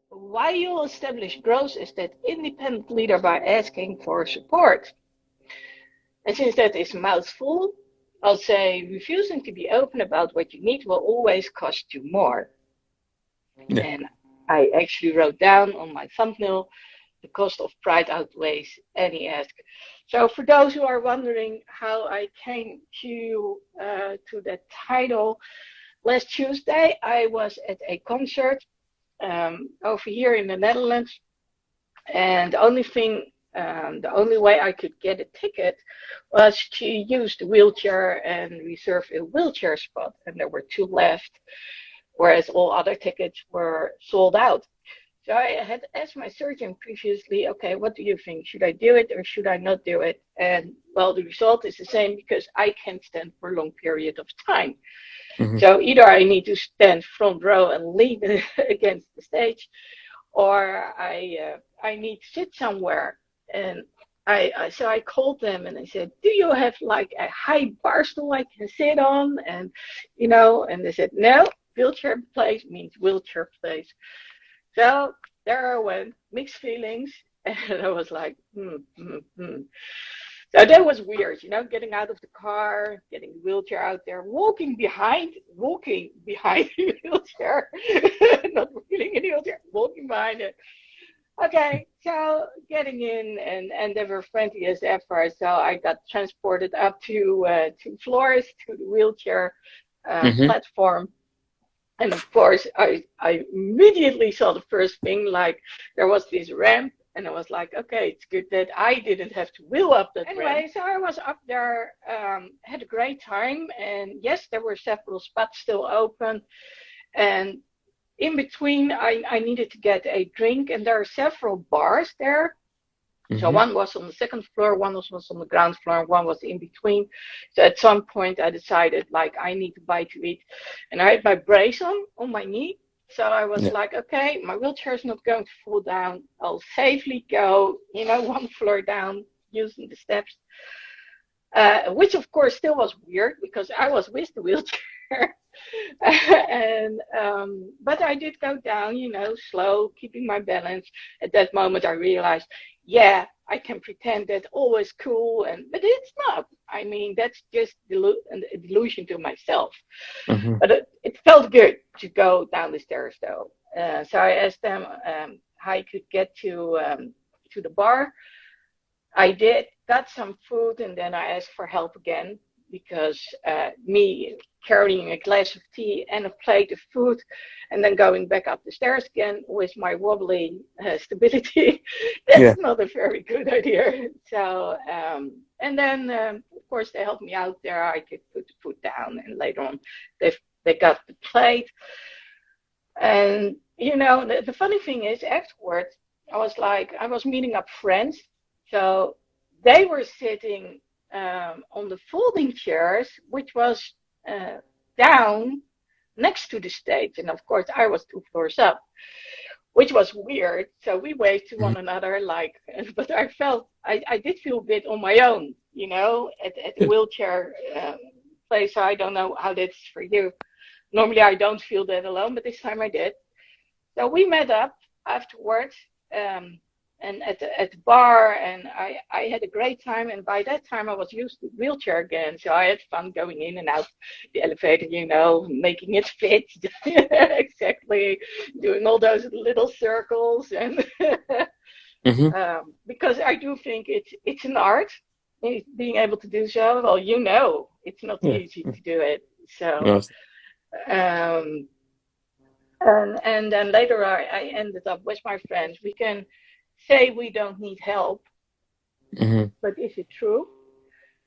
Why you'll establish growth is that independent leader by asking for support. And since that is a mouthful, I'll say refusing to be open about what you need will always cost you more. Yeah. And I actually wrote down on my thumbnail, the cost of pride outweighs any ask. So for those who are wondering how I came to that title, last Tuesday I was at a concert over here in the Netherlands, and the only way I could get a ticket was to use the wheelchair and reserve a wheelchair spot, and there were two left, whereas all other tickets were sold out. So I had asked my surgeon previously, okay, what do you think? Should I do it or should I not do it? And well, the result is the same because I can't stand for a long period of time. Hmm. So either I need to stand front row and lean against the stage, or I need to sit somewhere. And so I called them and I said, do you have like a high bar stool I can sit on? And and they said, no, wheelchair place means wheelchair place. So there I went, mixed feelings, and I was like, hmm. So that was weird, getting out of the car, getting the wheelchair out there, walking behind the wheelchair, not wheeling in the wheelchair, walking behind it. Okay, so getting in, and they were friendly as ever. So I got transported up to two floors to the wheelchair Hmm. platform. And of course, I immediately saw the first thing, like there was this ramp, and I was like, okay, it's good that I didn't have to wheel up that ramp. Anyway, so I was up there, had a great time, and yes, there were several spots still open, and in between, I needed to get a drink, and there are several bars there. So Hmm. one was on the second floor, one was on the ground floor, and one was in between. So at some point I decided like I need to buy to eat. And I had my brace on my knee. So I was Yeah. like, okay, my wheelchair is not going to fall down. I'll safely go, one floor down using the steps. Which of course still was weird because I was with the wheelchair. and but I did go down, slow, keeping my balance. At that moment, I realized, yeah, I can pretend that all is cool, but it's not. I mean, that's just a delusion to myself. Hmm. But it felt good to go down the stairs, though. So I asked them how I could get to the bar. I did, got some food, and then I asked for help again because me carrying a glass of tea and a plate of food and then going back up the stairs again with my wobbly stability, Yeah. that's not a very good idea. So, and then of course they helped me out there. I could put the food down, and later on they they got the plate. And the funny thing is, afterwards, I was meeting up friends. So they were sitting on the folding chairs, which was uh, down next to the stage. And of course, I was two floors up, which was weird. So we waved to Hmm. one another, but I did feel a bit on my own, at the Yeah. wheelchair place. So I don't know how that's for you. Normally, I don't feel that alone, but this time I did. So we met up afterwards, um, and at the bar, and I had a great time. And by that time, I was used to wheelchair again, so I had fun going in and out the elevator, making it fit exactly, doing all those little circles, and Hmm. because I do think it's an art, being able to do so. Well, it's not Yeah. easy to do it. So. No. Um, and then later I ended up with my friends. We can say we don't need help, Hmm. but is it true?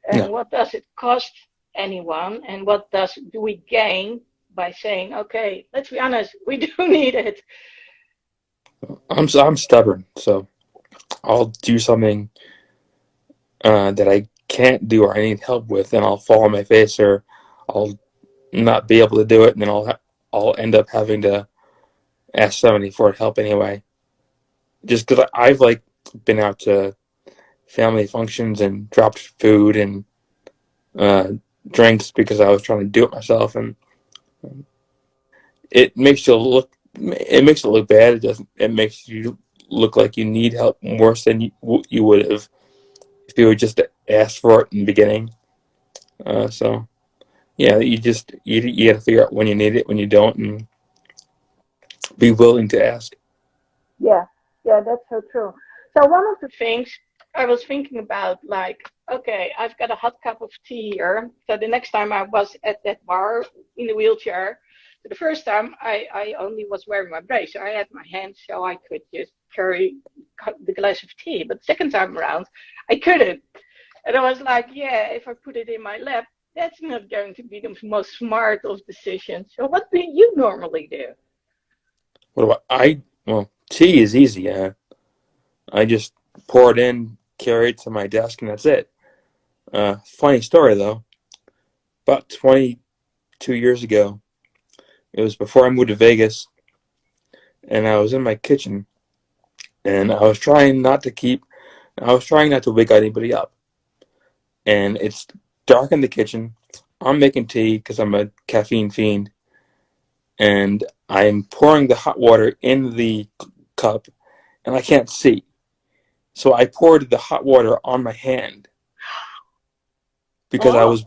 And No. what does it cost anyone? And what do we gain by saying, okay, let's be honest, we do need it. I'm stubborn, so I'll do something that I can't do or I need help with, and I'll fall on my face or I'll not be able to do it, and then I'll end up having to ask somebody for help anyway. Just because I've like been out to family functions and dropped food and uh, drinks because I was trying to do it myself, and it makes you look it makes it look bad. It doesn't. It makes you look like you need help worse than you would have if you would just asked for it in the beginning. So yeah, you got to figure out when you need it, when you don't, and be willing to ask. Yeah, yeah, that's so true. So one of the things I was thinking about, like, okay, I've got a hot cup of tea here. So the next time I was at that bar in the wheelchair, so the first time I only was wearing my brace, so I had my hand so I could just carry the glass of tea. But the second time around, I couldn't. And I was like, yeah, if I put it in my lap, that's not going to be the most smart of decisions. So what do you normally do? What about I? Well, tea is easy. I just pour it in, carry it to my desk, and that's it. Funny story though. About 22 years ago, it was before I moved to Vegas, and I was in my kitchen, and I was trying not to wake anybody up. And it's dark in the kitchen. I'm making tea because I'm a caffeine fiend, and I'm pouring the hot water in the cup, and I can't see. So I poured the hot water on my hand because I Oh, was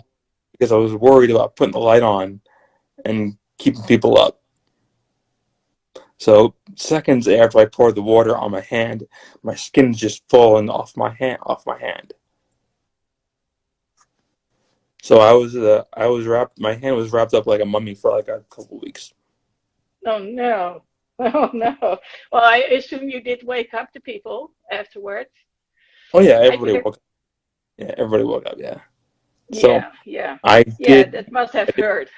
because I was worried about putting the light on and keeping people up. So seconds after I poured the water on my hand, my skin's just falling off my hand. So I was wrapped. My hand was wrapped up like a mummy for like a couple weeks. oh no. Oh no. Well, I assume you did wake up the people afterwards. Oh yeah, I did everybody it. woke up. Yeah, everybody woke up. Yeah. So Yeah, yeah. I Yeah, did. that must have I did hurt.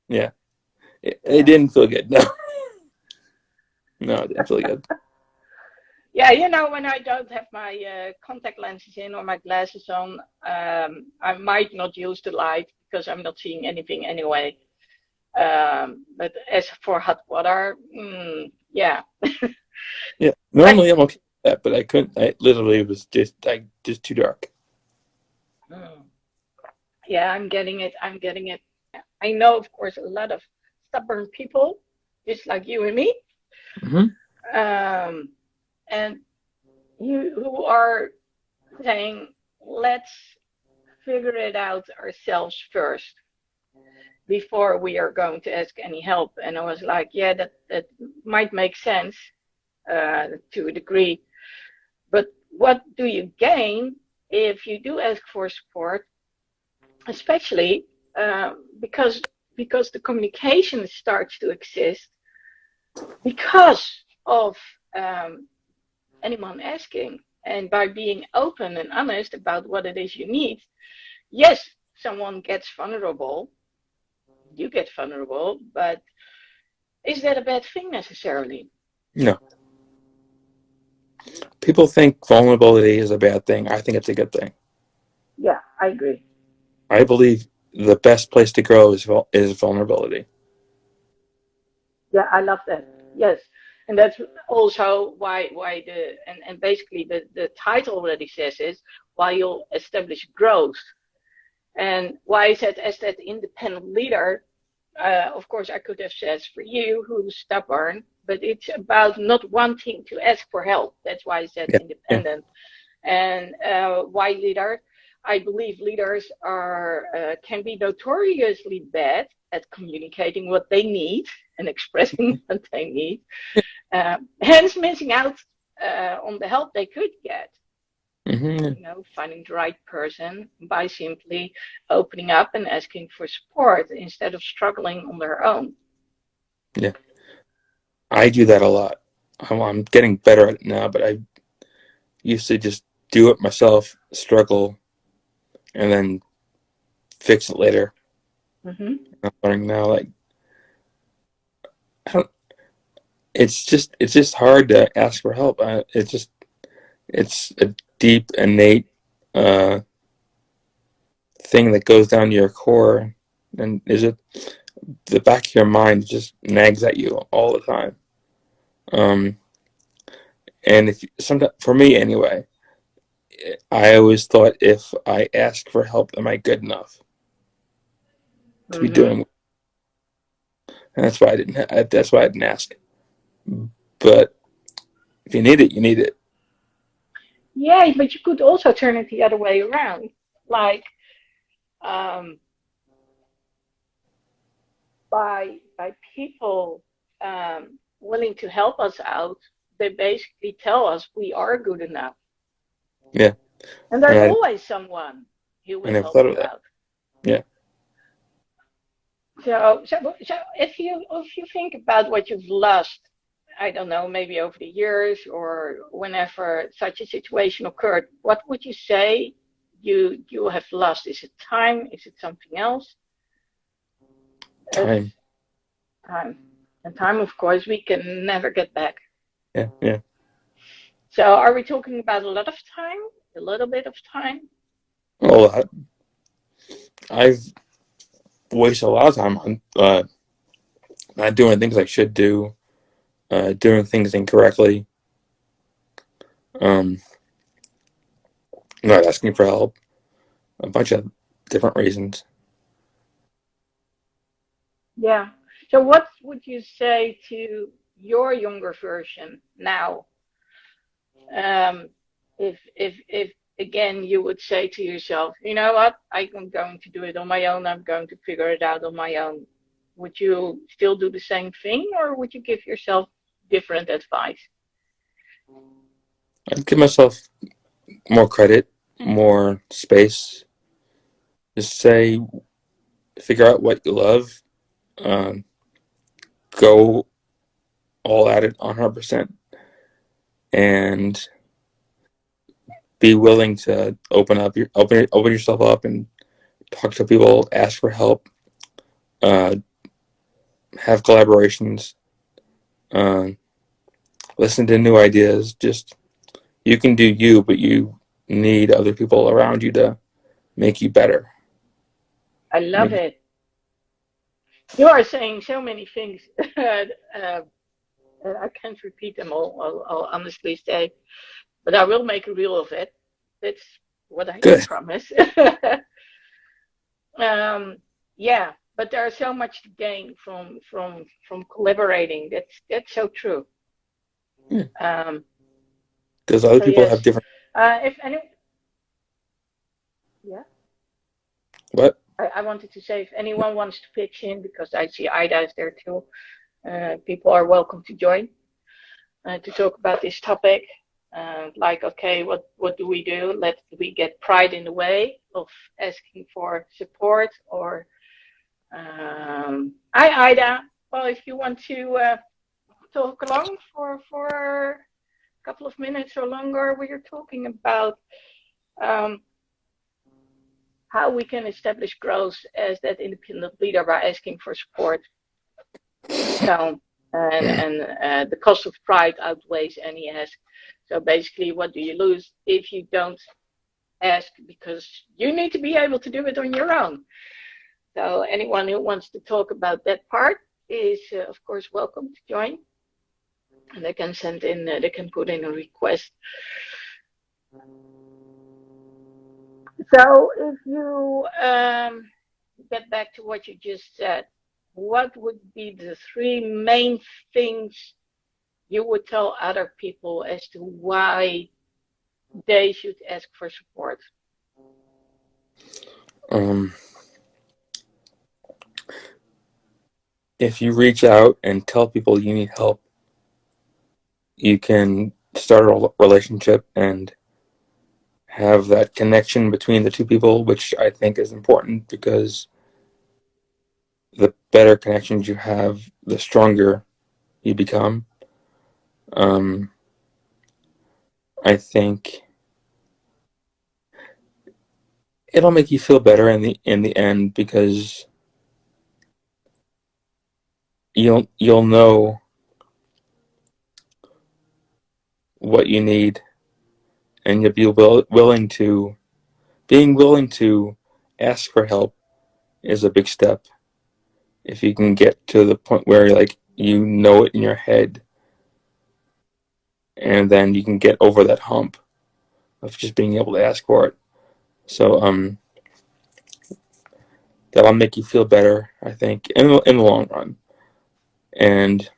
yeah, it Yeah. didn't feel good. No, no, it didn't feel good. Yeah, when I don't have my contact lenses in or my glasses on, I might not use the light because I'm not seeing anything anyway. But as for hot water, yeah. Yeah, I, normally I'm okay with that, but I couldn't. I literally it was just too dark. mm, yeah, I'm getting it. I'm getting it. I know, of course, a lot of stubborn people, just like you and me, Hmm. um, and you who are saying, let's figure it out ourselves first before we are going to ask any help. And I was like, yeah, that might make sense to a degree. But what do you gain if you do ask for support, especially because the communication starts to exist because of anyone asking, and by being open and honest about what it is you need. Yes, someone gets vulnerable, you get vulnerable, but is that a bad thing necessarily? No, people think vulnerability is a bad thing. I think it's a good thing. Yeah, I agree. I believe the best place to grow is vulnerability. Yeah, I love that. Yes, and that's also why and basically the title already says is why you'll establish growth. And why is that as that independent leader? Of course, I could have said for you who's stubborn, but it's about not wanting to ask for help. That's why I said Yeah, yeah. independent. And why leader? I believe leaders are can be notoriously bad at communicating what they need and expressing what they need, hence missing out on the help they could get. Hmm. Finding the right person by simply opening up and asking for support instead of struggling on their own. Yeah, I do that a lot. I'm getting better at it now, but I used to just do it myself, struggle, and then fix it later. Mm-hmm. I'm learning now, like I don't, it's just hard to ask for help. It's a deep, innate uh, thing that goes down to your core, and is it the back of your mind just nags at you all the time. Um, and if sometimes for me anyway, I always thought if I ask for help, am I good enough to be Mm-hmm. doing? And that's why I didn't. That's why I didn't ask. But if you need it, you need it. Yeah, but you could also turn it the other way around. Like, um, by people willing to help us out, they basically tell us we are good enough. Yeah, And there's and always someone who I will never help thought of you that. out. Yeah, So if you think about what you've lost, I don't know, maybe over the years or whenever such a situation occurred, what would you say you have lost? Is it time? Is it something else? It's time. time. And time, of course, we can never get back. Yeah, yeah. So are we talking about a lot of time? A little bit of time? Well, I've wasted a lot of time on not doing things I should do, doing things incorrectly, um, not asking for help, a bunch of different reasons. Yeah. So what would you say to your younger version now? Um, if again you would say to yourself, you know what, I'm going to do it on my own. I'm going to figure it out on my own. Would you still do the same thing, or would you give yourself different advice? I'd give myself more credit, more space. Just say, figure out what you love, um, go all at it 100%, and be willing to open yourself up and talk to people, ask for help, uh, have collaborations, uh, listen to new ideas. Just you can do you, but you need other people around you to make you better. I love Make it. You are saying so many things. I can't repeat them all, I'll honestly say, but I will make a reel of it. That's what I can good. promise. um, yeah, but there's so much to gain from collaborating. That's so true. Yeah. Um, Because other so people have yes, different. if any, yeah, What? I wanted to say if anyone wants to pitch in because I see Ida is there too. People are welcome to join to talk about this topic. Like, okay, what do we do? Let we get pride in the way of asking for support or hi Ida. Well, if you want to talk along for a couple of minutes or longer, we are talking about um, how we can establish growth as that independent leader by asking for support. So the cost of pride outweighs any ask. So basically, what do you lose if you don't ask? Because you need to be able to do it on your own. So anyone who wants to talk about that part is, of course, welcome to join. And they can send in, they can put in a request. So if you get back to what you just said, what would be the three main things you would tell other people as to why they should ask for support? Um, if you reach out and tell people you need help, you can start a relationship and have that connection between the two people, which I think is important because the better connections you have, the stronger you become. Um, I think it'll make you feel better in the end because you'll know what you need and you'll be willing to being willing to ask for help is a big step. If you can get to the point where like you know it in your head and then you can get over that hump of just being able to ask for it. So that'll make you feel better, I think, in the long run. And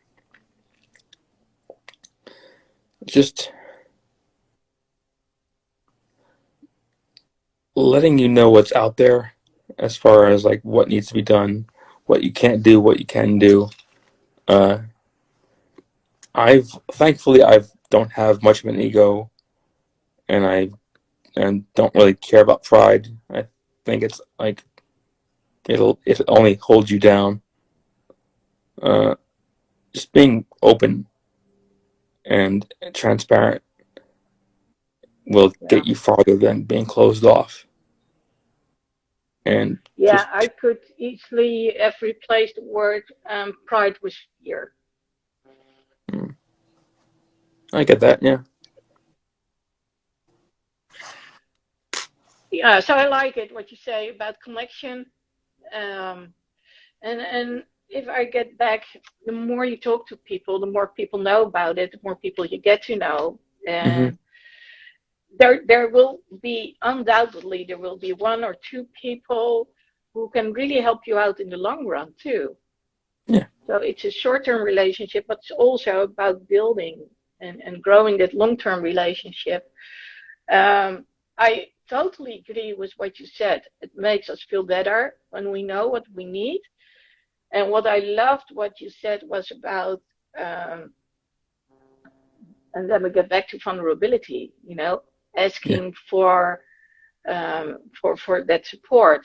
just letting you know what's out there as far as like what needs to be done, what you can't do, what you can do. Uh, I've thankfully I don't have much of an ego, and I and don't really care about pride. I think it's like it only holds you down. Uh, just being open and transparent will Yeah. get you farther than being closed off. And Yeah, just, I could easily have replaced the word pride with fear. I get that. Yeah. Yeah, so I like it what you say about connection. Um, and if I get back, the more you talk to people, the more people know about it, the more people you get to know. Hmm. And there will be undoubtedly there will be one or two people who can really help you out in the long run too. Yeah. So it's a short-term relationship, but it's also about building and growing that long-term relationship. I totally agree with what you said. It makes us feel better when we know what we need. And what I loved what you said was about, um, and then we get back to vulnerability, Yeah. asking for that support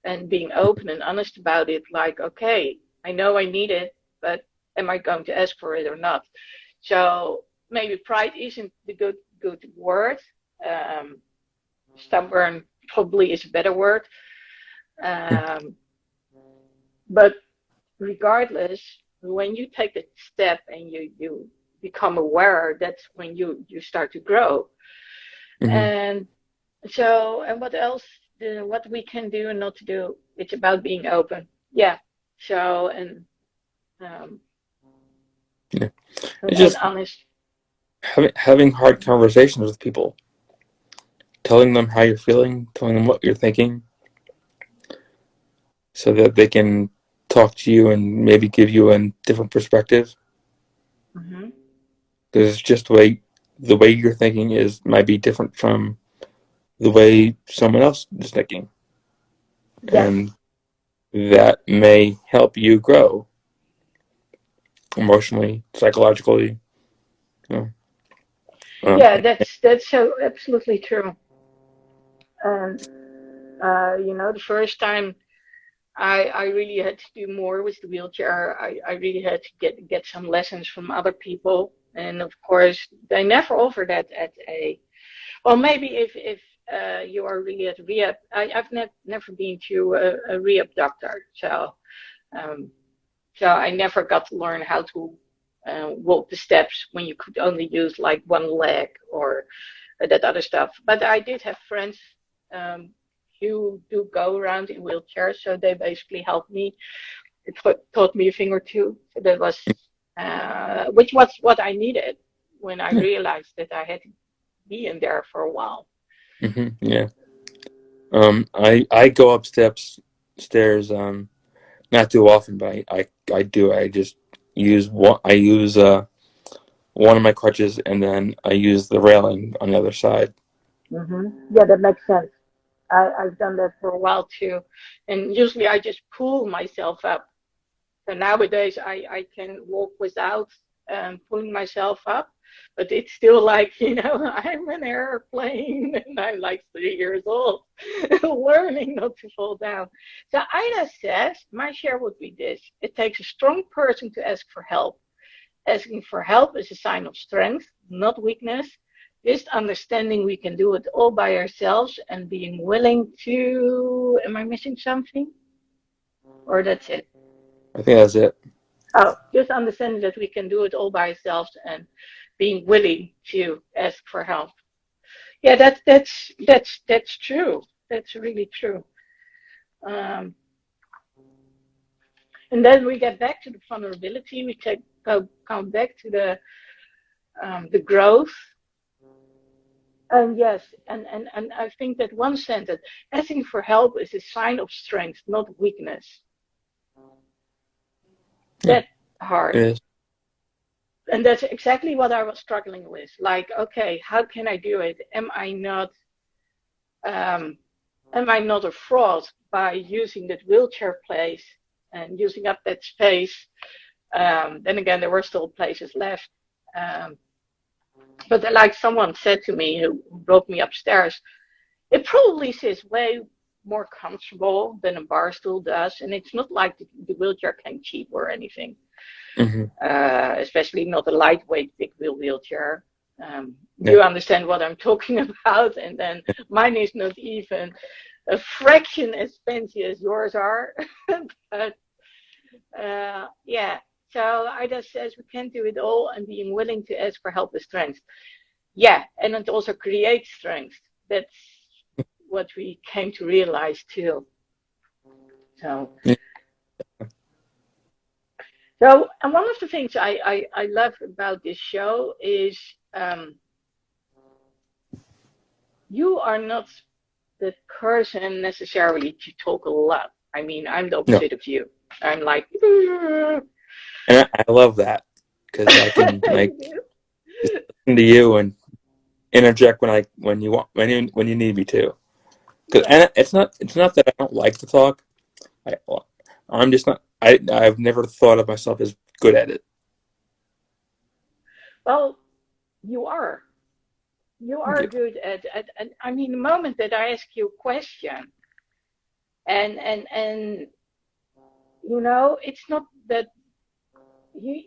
and being open and honest about it. Like, okay, I know I need it, but am I going to ask for it or not? So maybe pride isn't the good word. Um, Stubborn probably is a better word. Um, but regardless, when you take the step and you become aware, that's when you start to grow. Hmm. And so, and what else? What we can do and not to do? It's about being open. Yeah. So um, Yeah. and, It's and just honest. having hard conversations with people, telling them how you're feeling, telling them what you're thinking, so that they can talk to you and maybe give you a different perspective. Hmm. Because it's just the way you're thinking is might be different from the way someone else is thinking, Yes. and that may help you grow emotionally, psychologically. You know, Yeah, that's so absolutely true. And the first time I really had to do more with the wheelchair. I really had to get some lessons from other people, and of course, they never offer that at a. Well, maybe if you are really at rehab. I've never been to a rehab doctor, um, so I never got to learn how to walk the steps when you could only use like one leg or that other stuff. But I did have friends um, who do go around in wheelchairs, so they basically helped me. It taught me a thing or two. So that was, which was what I needed when I yeah. realized that I had to be in there for a while. Yeah. I go up stairs not too often, but I do. I just use one. I use one of my crutches, and then I use the railing on the other side. Yeah, that makes sense. I've done that for a while too, and usually I just pull myself up. So nowadays I can walk without pulling myself up, but it's still like, I'm an airplane and I'm like 3 years old, learning not to fall down. So Ida says, my share would be this. It takes a strong person to ask for help. Asking for help is a sign of strength, not weakness. Just understanding we can do it all by ourselves and being willing to, am I missing something? Or that's it? I think that's it. Oh, just understanding that we can do it all by ourselves and being willing to ask for help. Yeah, that's true. That's really true. Um, and then we get back to the vulnerability. We come back to the growth. And yes, and I think that one sentence, asking for help is a sign of strength, not weakness. Yeah, That hard. it is. And that's exactly what I was struggling with. Like, okay, how can I do it? Um, am I not a fraud by using that wheelchair place and using up that space? Then again, there were still places left. Um, but like someone said to me who brought me upstairs, it probably sits way more comfortable than a bar stool does, and it's not like the wheelchair came cheap or anything. Mm-hmm. Especially not a lightweight big wheel wheelchair. Yeah. You understand what I'm talking about, and then mine is not even a fraction as fancy as yours are. But yeah, so Ida says we can't do it all, and being willing to ask for help is strength. Yeah, and it also creates strength. That's what we came to realize too. So, Yeah. and one of the things I love about this show is you are not the person necessarily to talk a lot. I mean, I'm the No, opposite of you. I'm like, and I love that because I can like just listen to you and interject when you want when you need me to. Cause yeah. and it's not that I don't like to talk. I I'm just not. I've never thought of myself as good at it. Well, you are. You Thank are you. good at and I mean, the moment that I ask you a question, and it's not that you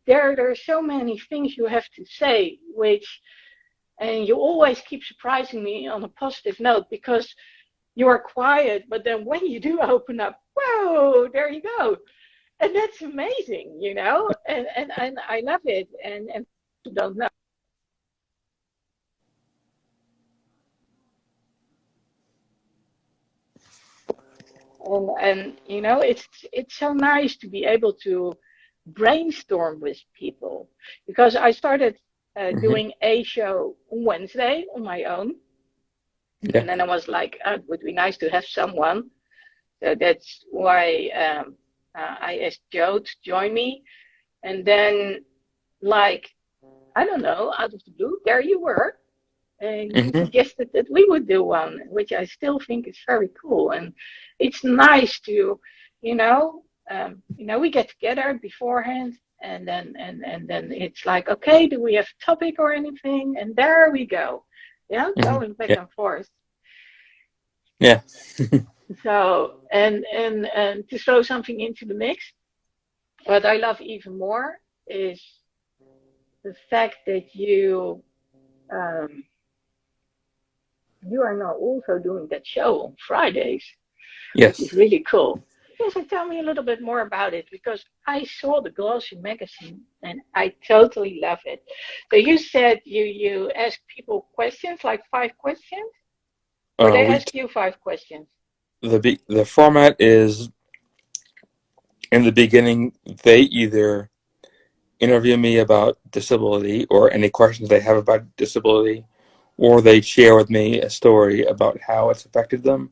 there are so many things you have to say, which and you always keep surprising me on a positive note because you are quiet, but then when you do open up, whoa, there you go. And that's amazing. And I love it. And you don't know. And it's so nice to be able to brainstorm with people because I started Hmm. doing a show on Wednesday on my own, Yeah. and then I was like, oh, it would be nice to have someone. So that's why I asked Joe to join me, and then like I don't know, out of the blue, there you were. And you Hmm. suggested that we would do one, which I still think is very cool. And it's nice to, you know, we get together beforehand, and then it's like, okay, do we have a topic or anything? And there we go, Hmm. going back Yeah. and forth. Yeah. So and to throw something into the mix, what I love even more is the fact that um, you are now also doing that show on Fridays, which is Yes. really cool. Yes, so tell me a little bit more about it because I saw the glossy magazine and I totally love it. So you said you ask people questions, like 5 questions, or they We ask you 5 questions. the format is in the beginning they either interview me about disability or any questions they have about disability, or they share with me a story about how it's affected them.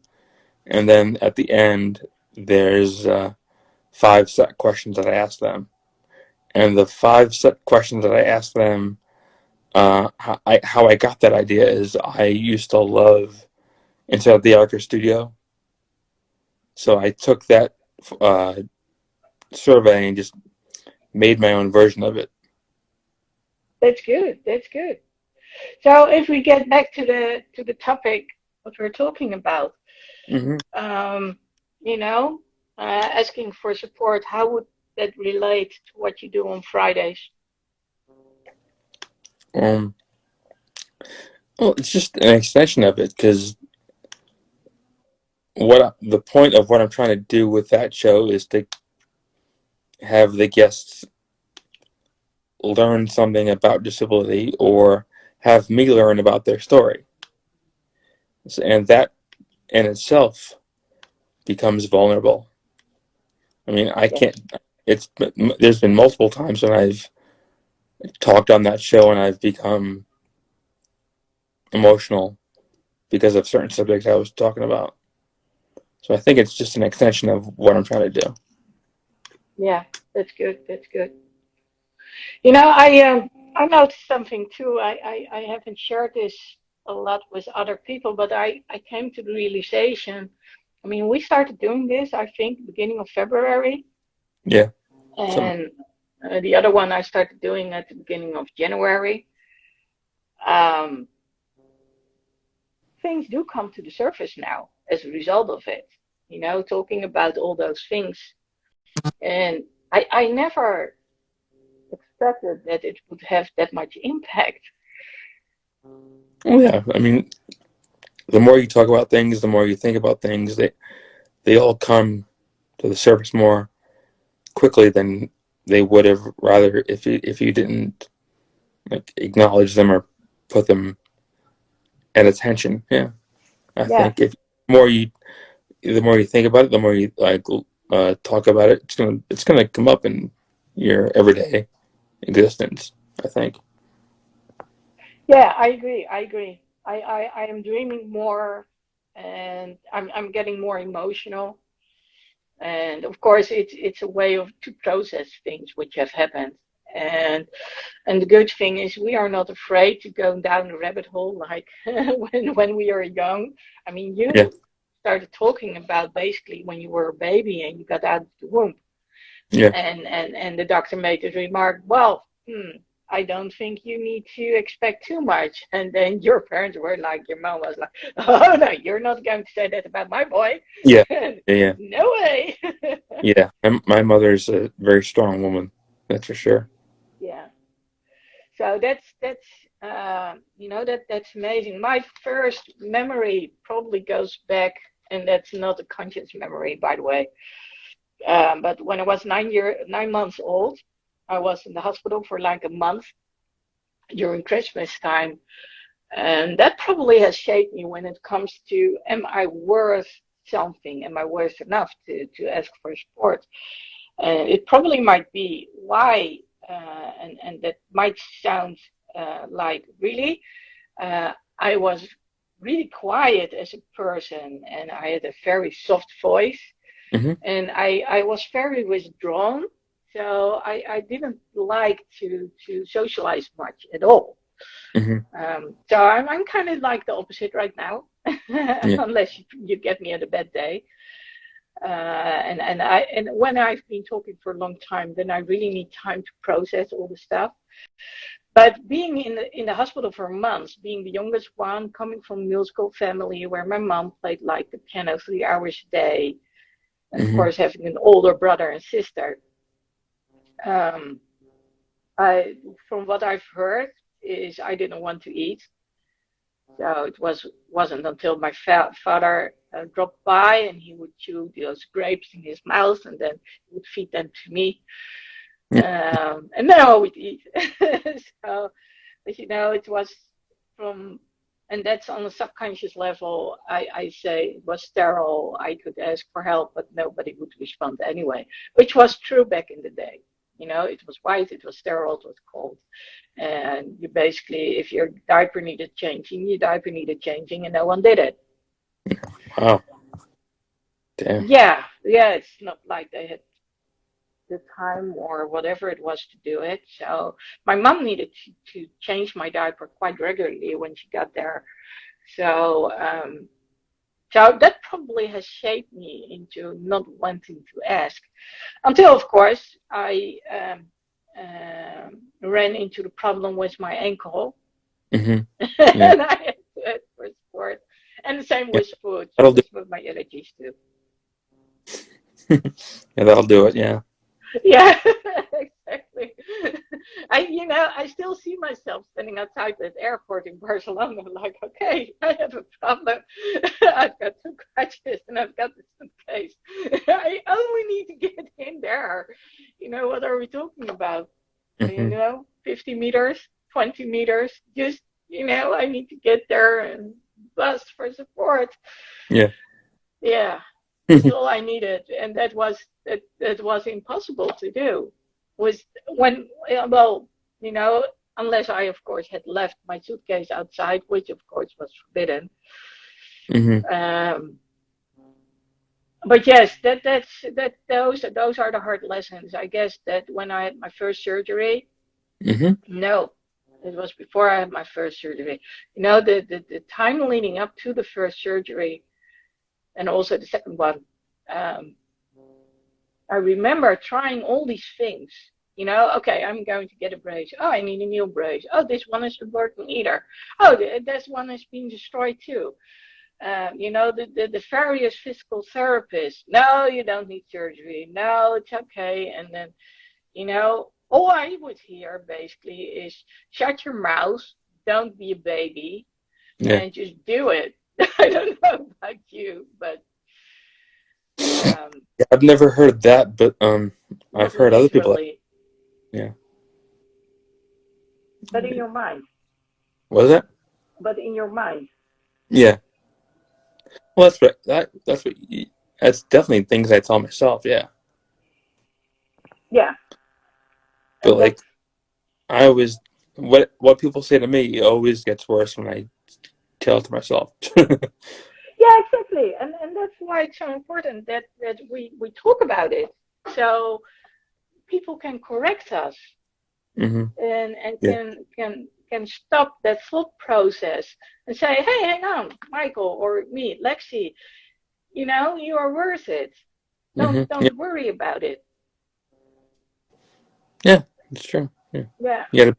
And then at the end, there's 5 set questions that I ask them. And the 5 set questions that I ask them, how I got that idea is I used to love Inside the Actor Studio. So I took that uh, survey and just made my own version of it. That's good. That's good. So if we get back to the topic what we're talking about, Hmm. um, you know, asking for support, how would that relate to what you do on Fridays? Um, well, it's just an extension of it because the point of what I'm trying to do with that show is to have the guests learn something about disability or have me learn about their story. And that in itself becomes vulnerable. I mean, I Yeah. can't. There's been multiple times when I've talked on that show and I've become emotional because of certain subjects I was talking about. So I think it's just an extension of what I'm trying to do. Yeah, that's good. That's good. I noticed something too. I haven't shared this a lot with other people, but I came to the realization. I mean, we started doing this, I think, beginning of February, Yeah. Some. and the other one I started doing at the beginning of January. Um, Things do come to the surface now as a result of it. Talking about all those things, and I never expected that it would have that much impact. Oh yeah. I mean, the more you talk about things, the more you think about things. They all come to the surface more quickly than they would have rather if you didn't like acknowledge them or put them at attention. Yeah. I Yeah, think if more you the more you think about it, the more you like talk about it, it's gonna come up in your everyday existence. I think. yeah, I agree. I agree. I am dreaming more, and I'm getting more emotional. And of course, it's a way of to process things which have happened. And and the good thing is we are not afraid to go down the rabbit hole like when we are young. I mean, Yeah. you started talking about basically when you were a baby and you got out of the womb, Yeah. and the doctor made the remark, well, I don't think you need to expect too much. And then your parents were like, your mom was like, oh no, you're not going to say that about my boy. Yeah. Yeah. Yeah. No way. Yeah. My mother's a very strong woman. That's for sure. Yeah. So that's amazing. My first memory probably goes back, and that's not a conscious memory, by the way. But when I was 9 months old, I was in the hospital for like a month during Christmas time, and that probably has shaped me when it comes to, am I worth something? Am I worth enough to ask for support? And it probably might be why, and that might sound like really, I was really quiet as a person, and I had a very soft voice, Hmm. and I was very withdrawn. So I didn't like to socialize much at all. Hmm. So I'm kind of like the opposite right now, Yeah. unless you get me at a bad day. And when I've been talking for a long time, then I really need time to process all the stuff. But being in the hospital for months, being the youngest one, coming from a musical family where my mom played like the piano 3 hours a day, and of Hmm. course having an older brother and sister, um, I from what I've heard is I didn't want to eat. So wasn't until my father dropped by and he would chew those grapes in his mouth and then he would feed them to me, Yeah. and then I would eat. So, but it was from, and that's on a subconscious level. I say it was sterile. I could ask for help, but nobody would respond anyway, which was true back in the day. It was white, it was sterile, it was cold. And you basically, if your diaper needed changing, your diaper needed changing, and no one did it. Wow. Damn. Yeah, yeah, it's not like they had the time or whatever it was to do it. So my mom needed to change my diaper quite regularly when she got there. So, so that probably has shaped me into not wanting to ask until, of course, I ran into the problem with my ankle, Hmm. Yeah. and I had to ask for support. And the same Yeah. with food, That'll do. with my allergies too. Yeah, that'll do it. Yeah. Yeah, exactly. I still see myself standing outside that airport in Barcelona, like, okay, I have a problem. I've got two crutches and I've got this suitcase. I only need to get in there. What are we talking about? Hmm. 50 meters, 20 meters. Just, I need to get there and bus for support. Yeah. Yeah, that's all I needed, and that was impossible to do. Was when well, you know, unless I of course had left my suitcase outside, which of course was forbidden. Hmm. Um, but yes, those are the hard lessons. I guess that when I had my first surgery. Mm-hmm. No, it was before I had my first surgery. The time leading up to the first surgery and also the second one, um, I remember trying all these things. Okay, I'm going to get a brace. Oh, I need a new brace. Oh, this one isn't working either. Oh, this one is being destroyed too. The various physical therapists. No, you don't need surgery. No, it's okay. And then, all I would hear basically is shut your mouth, don't be a baby, Yeah. and just do it. I don't know about you, but um, Yeah, I've never heard that, but I've not heard other people. literally, Yeah. but in your mind. Was that? But in your mind. Yeah. Well, that's definitely things I tell myself. Yeah. Yeah, But and like that's I always, what people say to me always gets worse when I tell it to myself. yeah, exactly, and that's why it's so important that we talk about it, so people can correct us Mm-hmm. and Yeah. can stop that thought process and say, hey, hang on, Michael or me, Lexi, you are worth it. Mm-hmm. Yeah. Don't worry about it. Yeah. It's true. Yeah. Yeah, You gotta.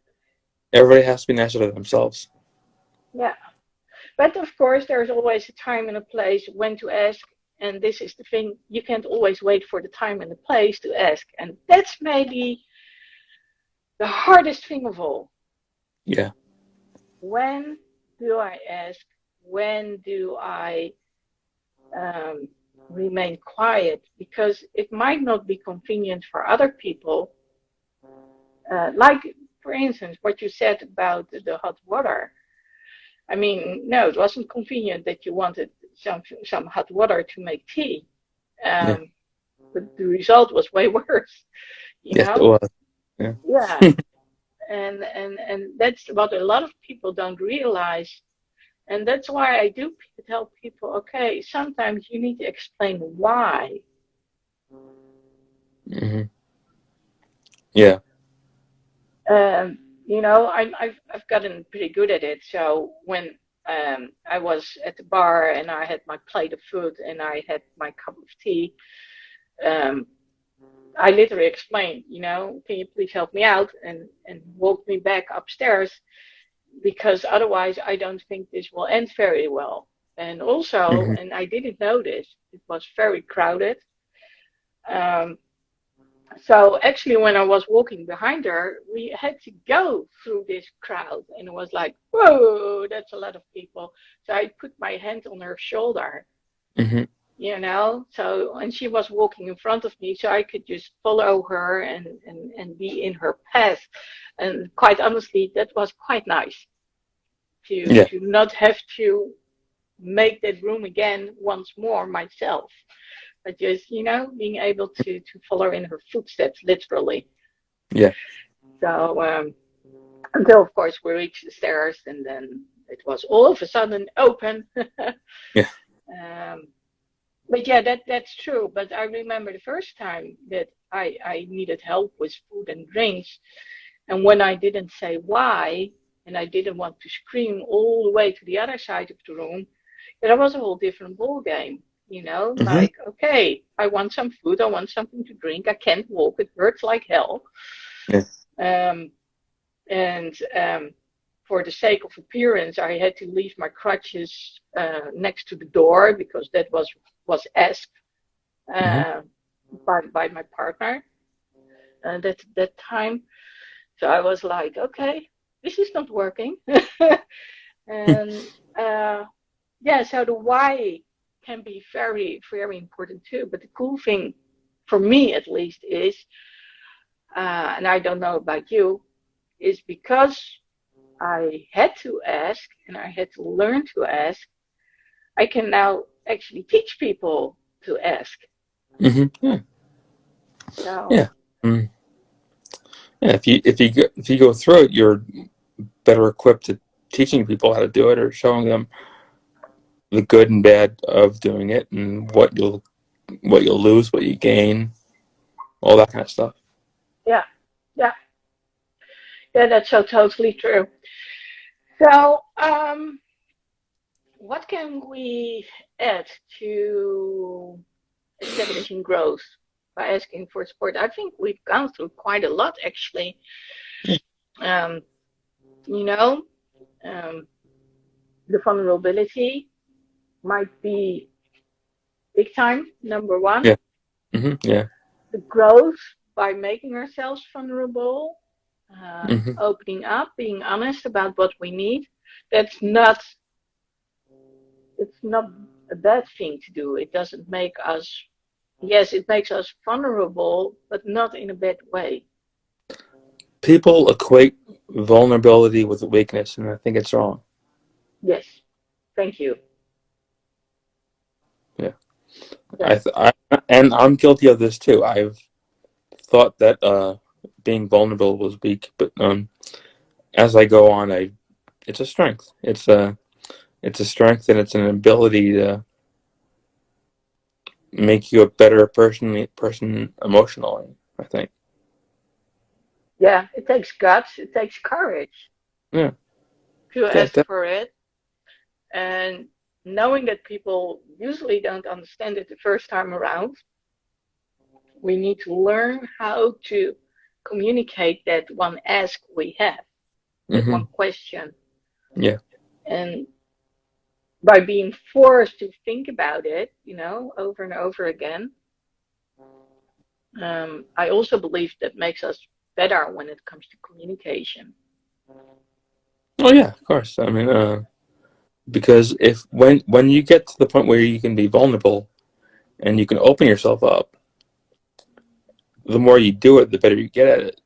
Everybody has to be nicer to themselves. yeah. But of course, there's always a time and a place when to ask. And this is the thing, you can't always wait for the time and the place to ask. And that's maybe the hardest thing of all. Yeah. When do I ask? When do I um, remain quiet? Because it might not be convenient for other people. Like, for instance, what you said about the hot water. I mean, no, it wasn't convenient that you wanted some hot water to make tea. Yeah. Um, but the result was way worse, you Yes, it know? was. Yeah. Yeah. And that's what a lot of people don't realize. And that's why I do tell people, okay, sometimes you need to explain why. Mm-hmm. Yeah. I've gotten pretty good at it. So when I was at the bar and I had my plate of food and I had my cup of tea, um, I literally explained, can you please help me out and walk me back upstairs because otherwise I don't think this will end very well. And also, Mm-hmm. and I didn't know this, it was very crowded. Um, so actually, when I was walking behind her, we had to go through this crowd, and it was like, whoa, that's a lot of people. So I put my hand on her shoulder, Mm-hmm. So, and she was walking in front of me, so I could just follow her and be in her path. And quite honestly, that was quite nice Yeah. to not have to make that room again once more myself, but just, being able to follow in her footsteps, literally. Yeah. So, until, of course, we reached the stairs, and then it was all of a sudden open. Yeah. um, But yeah, that's true. But I remember the first time that I needed help with food and drinks, and when I didn't say why, and I didn't want to scream all the way to the other side of the room, that was a whole different ball game. Mm-hmm. Like, okay, I want some food, I want something to drink, I can't walk, it hurts like hell. Yeah. Um, and for the sake of appearance, I had to leave my crutches next to the door because that was asked Mm-hmm. uh, by my partner that time. So I was like, okay, this is not working. And yeah, so the why can be very, very important too. But the cool thing, for me at least, is, and I don't know about you, is because I had to ask and I had to learn to ask, I can now actually teach people to ask. Mm-hmm. Yeah. So Yeah. Mm. Yeah. If you go through it, you're better equipped to teaching people how to do it or showing them the good and bad of doing it and what you'll lose, what you gain, all that kind of stuff. yeah, yeah, Yeah, that's so totally true. So, what can we add to establishing growth by asking for support? I think we've gone through quite a lot, actually. Yeah. Um, you know, um, the vulnerability might be big time, number one. Yeah. Yeah. The growth by making ourselves vulnerable, Hmm. opening up, being honest about what we need. That's not, it's not a bad thing to do. It doesn't make us, yes, it makes us vulnerable, but not in a bad way. People equate vulnerability with weakness, and I think it's wrong. Yes, thank you. Yeah. Yeah, And I'm guilty of this too. I've thought that being vulnerable was weak, but as I go on, I it's a strength. It's a strength, and it's an ability to make you a better person emotionally. I think. yeah, it takes guts, it takes courage Yeah. to That, ask that for it. And knowing that people usually don't understand it the first time around, we need to learn how to communicate that one ask we have, that one hmm question. Yeah. And by being forced to think about it, over and over again, I also believe that makes us better when it comes to communication. Oh yeah, of course. I mean, because if when you get to the point where you can be vulnerable and you can open yourself up, the more you do it, the better you get at it,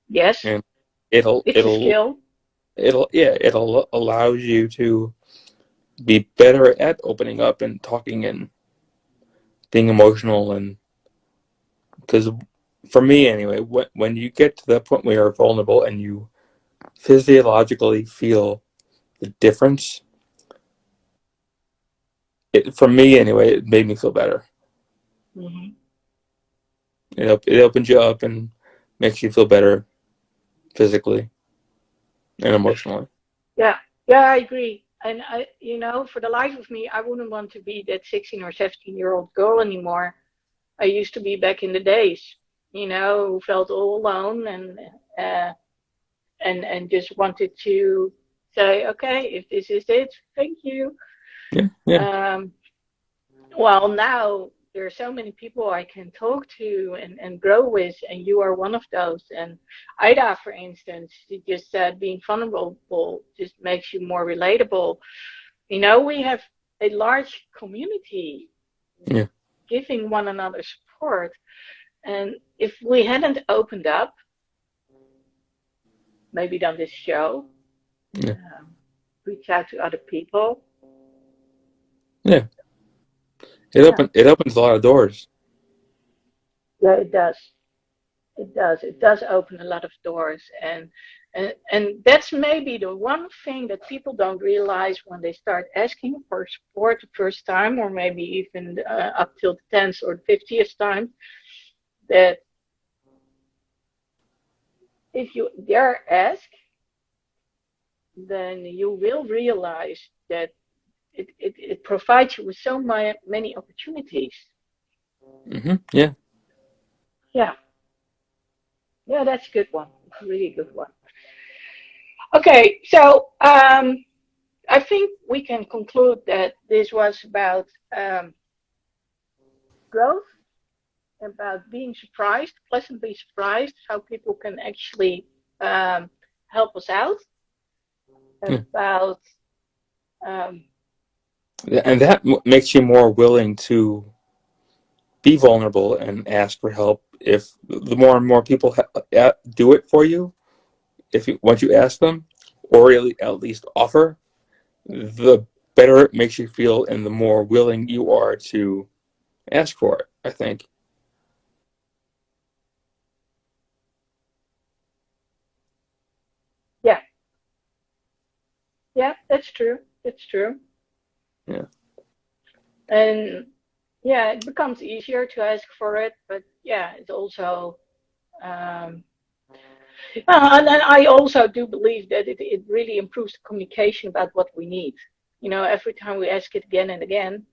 Yes, and it'll it's a it'll skill. it'll allow you to be better at opening up and talking and being emotional. And because for me anyway, when you get to that point where you're vulnerable and you physiologically feel the difference, for me anyway, it made me feel better. Hmm. It opens you up and makes you feel better physically and emotionally. Yeah, yeah, I agree. And for the life of me, I wouldn't want to be that 16 or 17-year-old girl anymore. I used to be back in the days, who felt all alone uh, and just wanted to say, okay, if this is it, thank you. Yeah, yeah, Um, well, now there are so many people I can talk to and grow with, and you are one of those. And Ida, for instance, she just said being vulnerable just makes you more relatable. We have a large community yeah, giving one another support. And if we hadn't opened up, maybe done this show, yeah, um, reach out to other people, yeah. yeah, It opens a lot of doors. yeah, it does. It does. It does open a lot of doors, and that's maybe the one thing that people don't realize when they start asking for support the first time, or maybe even up till the 10th or 50th time, that if you dare ask, then you will realize that it provides you with so many opportunities. Yeah, Yeah, yeah, that's a good one. It's a really good one. Okay, so I think we can conclude that this was about growth, about being surprised, pleasantly surprised, how people can actually um, help us out, yeah. about um, And that makes you more willing to be vulnerable and ask for help. If the more and more people do it for you, if you once you ask them, or at least offer, the better it makes you feel, and the more willing you are to ask for it. I think. yeah, yeah, that's true. That's true. Yeah. And yeah, it becomes easier to ask for it, but yeah, it's also um, And then I also do believe that it really improves the communication about what we need. Every time we ask it again and again,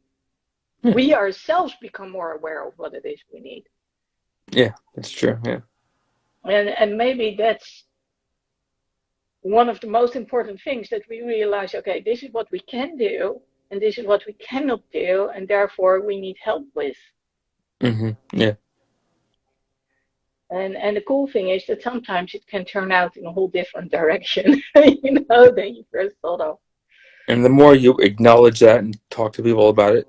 Yeah, we ourselves become more aware of what it is we need. yeah, that's true. Yeah. And maybe that's one of the most important things, that we realize, okay, this is what we can do, and this is what we cannot do, and therefore we need help with. Yeah. And the cool thing is that sometimes it can turn out in a whole different direction, than you first thought of. And the more you acknowledge that and talk to people about it,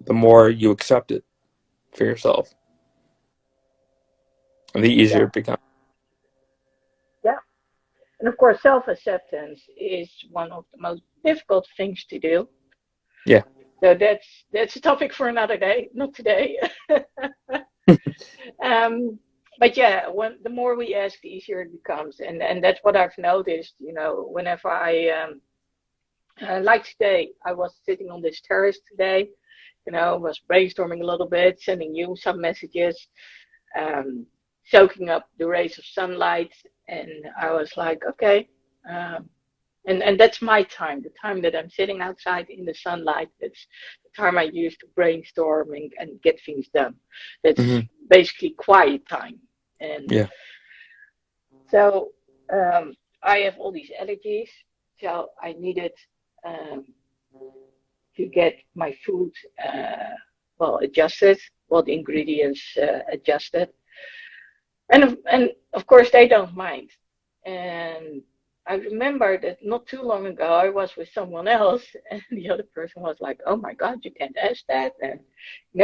the more you accept it for yourself, and the easier Yeah, it becomes. yeah. And of course, self-acceptance is one of the most difficult things to do. Yeah. So that's a topic for another day, not today. um, but yeah, the more we ask, the easier it becomes, and that's what I've noticed. Whenever like today, I was sitting on this terrace today. Was brainstorming a little bit, sending you some messages, um, soaking up the rays of sunlight, and I was like, okay. And that's my time, the time that I'm sitting outside in the sunlight. That's the time I use to brainstorm and get things done. That's Hmm. basically quiet time. And Yeah. so I have all these allergies, so I needed um, to get my food adjusted, well, the ingredients adjusted, and of course they don't mind. And I remember that not too long ago I was with someone else, and the other person was like, "Oh my God, you can't ask that." And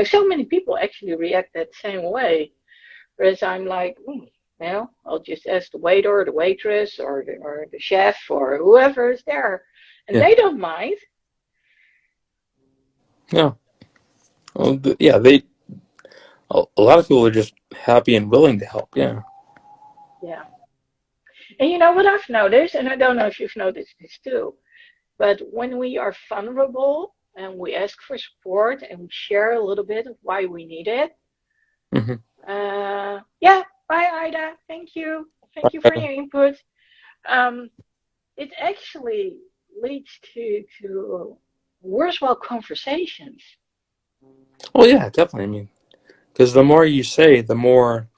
so many people actually react that same way. Whereas I'm like, I'll just ask the waiter or the waitress or the chef or whoever is there, and Yeah. they don't mind. Yeah. Well, yeah. A lot of people are just happy and willing to help. Yeah. Yeah. And you know what I've noticed, and I don't know if you've noticed this too, but when we are vulnerable and we ask for support and we share a little bit of why we need it, Hmm. yeah, bye, Ida. Thank you. Thank you for your input. Um, it actually leads to worthwhile conversations. Well, yeah, definitely. I mean, because the more you say, the more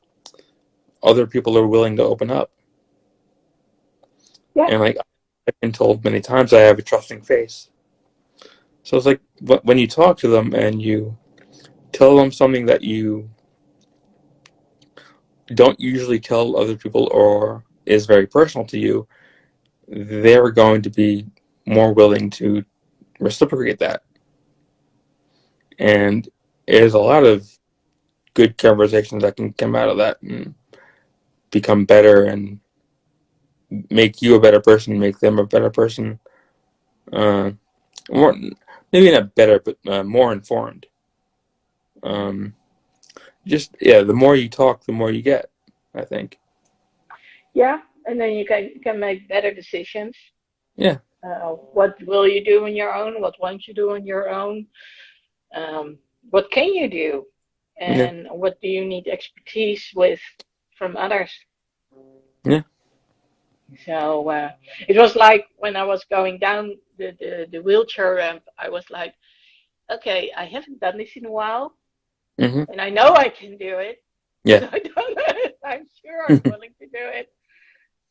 other people are willing to open up. Yeah, And like I've been told many times, I have a trusting face. So it's like when you talk to them and you tell them something that you don't usually tell other people or is very personal to you, they're going to be more willing to reciprocate that. And there's a lot of good conversations that can come out of that and become better and make you a better person, make them a better person. Uh, more, maybe not better, but more informed. Um, just yeah, the more you talk, the more you get. I think. yeah, and then you can make better decisions. Yeah. What will you do on your own? What won't you do on your own? What can you do? Yeah. And what do you need expertise with from others? Yeah. So it was like when I was going down the wheelchair ramp, I was like, okay, I haven't done this in a while, Hmm. and I know I can do it, but Yeah. I don't know if I'm sure I'm willing to do it.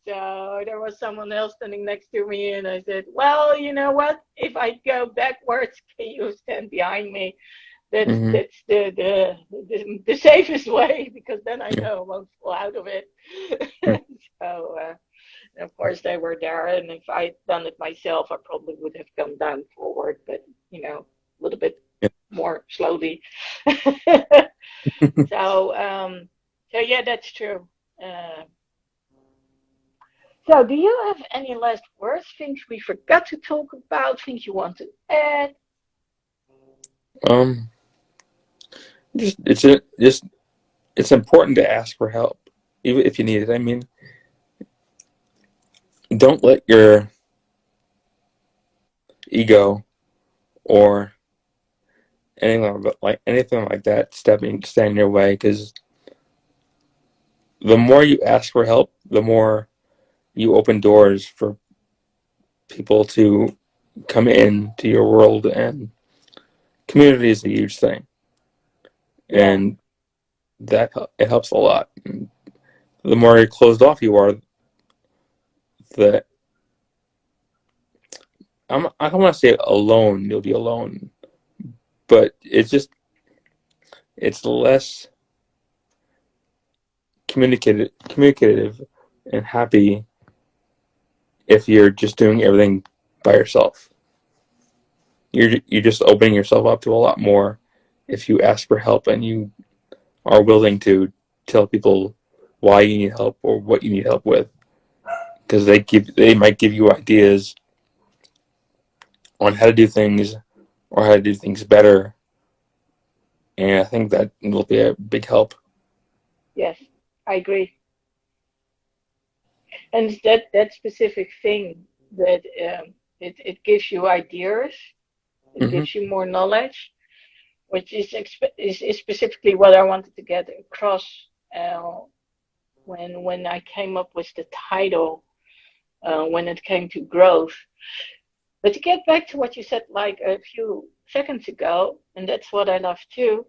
So there was someone else standing next to me, and I said, well, you know what? If I go backwards, can you stand behind me? That's Hmm. that's the safest way, because then I know I won't fall out of it. Yeah. So of course they were there, and if I'd done it myself, I probably would have come down forward, but a little bit Yeah. more slowly. So so yeah, that's true. Uh, so do you have any last words? Things we forgot to talk about? Things you want to add? Um. Just it's important to ask for help, even if you need it. I mean, don't let your ego or anything like that stand in your way. Because the more you ask for help, the more you open doors for people to come into your world, and community is a huge thing, Yeah. and that it helps a lot. And the more closed off you are, the I don't want to say alone. You'll be alone, but it's less communicative, and happy if you're just doing everything by yourself. You're just opening yourself up to a lot more if you ask for help and you are willing to tell people why you need help or what you need help with, because they might give you ideas on how to do things or how to do things better, and I think that will be a big help. Yes, I agree. And it's that specific thing that it gives you ideas, it Hmm. gives you more knowledge, which is specifically what I wanted to get across uh, when I came up with the title when it came to growth. But to get back to what you said like a few seconds ago, and that's what I love too.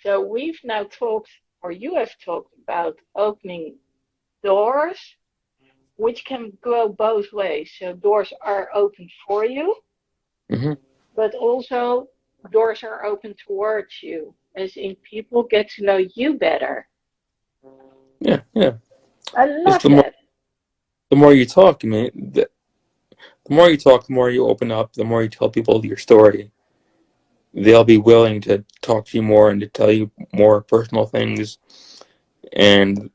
So we've now talked, or you have talked about opening doors, which can go both ways. So doors are open for you, Hmm. but also doors are open towards you, as in people get to know you better. Yeah, yeah. I Just love that. the more you talk, I mean, the more you talk, the more you open up, the more you tell people your story, they'll be willing to talk to you more and to tell you more personal things. And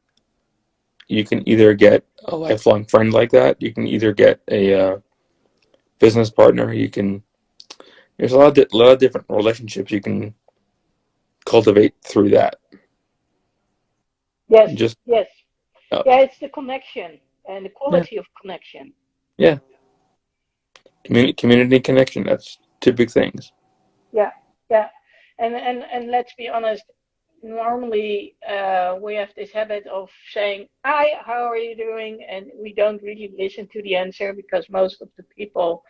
you can either get a lifelong friend like that, you can either get a business partner, you can. There's a lot of different relationships you can cultivate through that. Yes, Just yes. uh, Yeah, it's the connection and the yeah, quality of connection. yeah. Community connection. That's two big things. Yeah, yeah. And let's be honest, normally we have this habit of saying, "Hi, how are you doing?" And we don't really listen to the answer because most of the people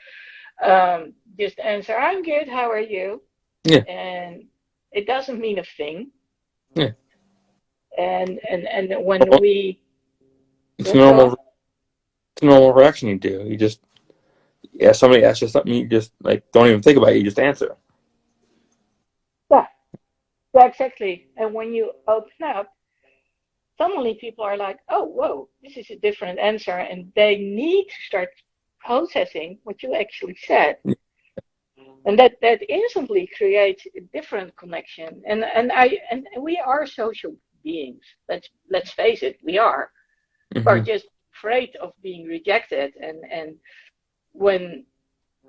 just answer, "I'm good, how are you?" Yeah, And it doesn't mean a thing. yeah. And when Normal- we, It's a yes, go on. normal. It's a normal reaction you do. You just yeah. Somebody asks you something, you just like don't even think about it. You just answer. Yeah, yeah, exactly. And when you open up, suddenly people are like, "Oh, whoa, this is a different answer," and they need to start processing what you actually said. And that instantly creates a different connection. And we are social beings. Let's face it, we are. We're Mm-hmm. just afraid of being rejected. And when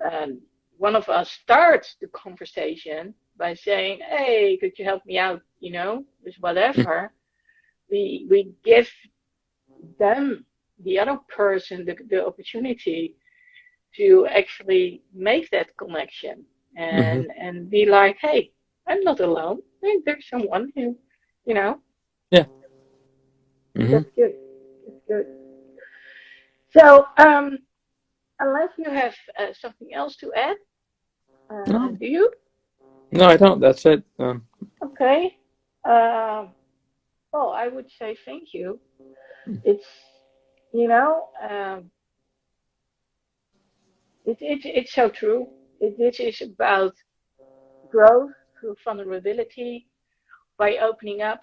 um, one of us starts the conversation by saying, "Hey, could you help me out? You know, with whatever," we give them, the other person, the opportunity to actually make that connection Mm-hmm. and be like, "Hey, I'm not alone. There's someone who, you know, Yeah. Mm-hmm. that's good. That's good." So, unless you have something else to add, No, do you? no, I don't. That's it. Okay. Um, well, I would say thank you. It's, you know, it's so true. This is about growth through vulnerability, by opening up,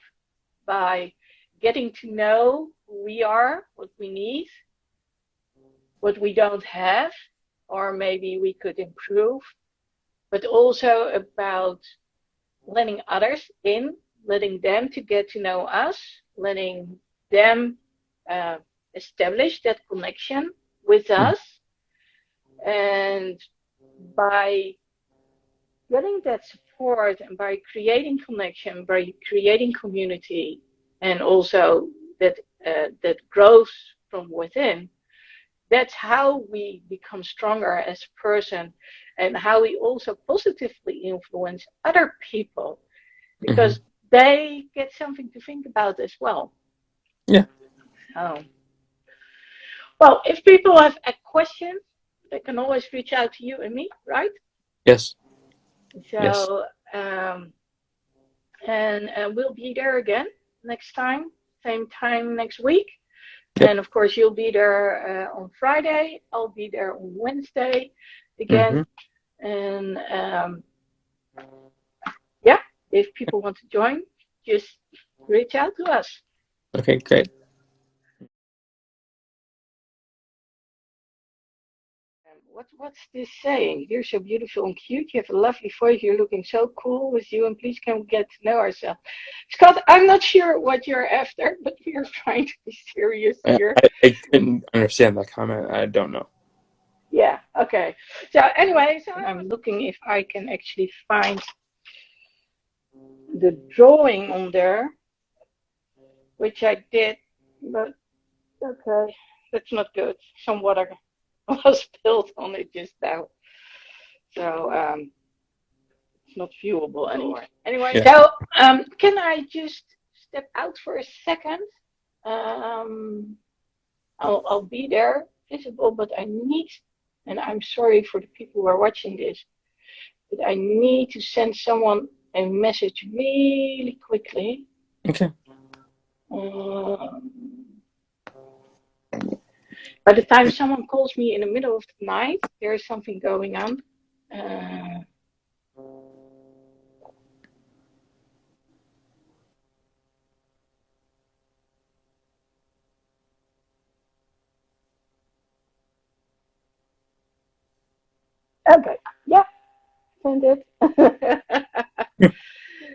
by getting to know who we are, what we need, what we don't have, or maybe we could improve, but also about letting others in, letting them to get to know us, letting them uh, establish that connection with Mm-hmm. us, and by getting that support and by creating connection, by creating community, and also that growth from within, that's how we become stronger as a person and how we also positively influence other people Mm-hmm. because they get something to think about as well. Yeah. Oh. Well, if people have a question, they can always reach out to you and me, right? Yes. Yes. So, and we'll be there again next time, same time next week. Yep. And of course, you'll be there on Friday. I'll be there on Wednesday Mm-hmm. again. And yeah, if people want to join, just reach out to us. Okay, great. What's this saying? You're so beautiful and cute. You have a lovely voice. You're looking so cool with you. And please can we get to know ourselves? Scott, I'm not sure what you're after, but we are trying to be serious here. I couldn't understand that comment. I don't know. Yeah, okay. So anyway, so I'm looking if I can actually find the drawing on there, which I did, but okay, that's not good. Some water was spilled on it just now. So it's not viewable anymore. Anyway, Yeah. so can I just step out for a second? Um, I'll be there visible, but I need, and I'm sorry for the people who are watching this, but I need to send someone a message really quickly. Okay. Um, by the time someone calls me in the middle of the night, there is something going on. Uh, okay, yeah, send it.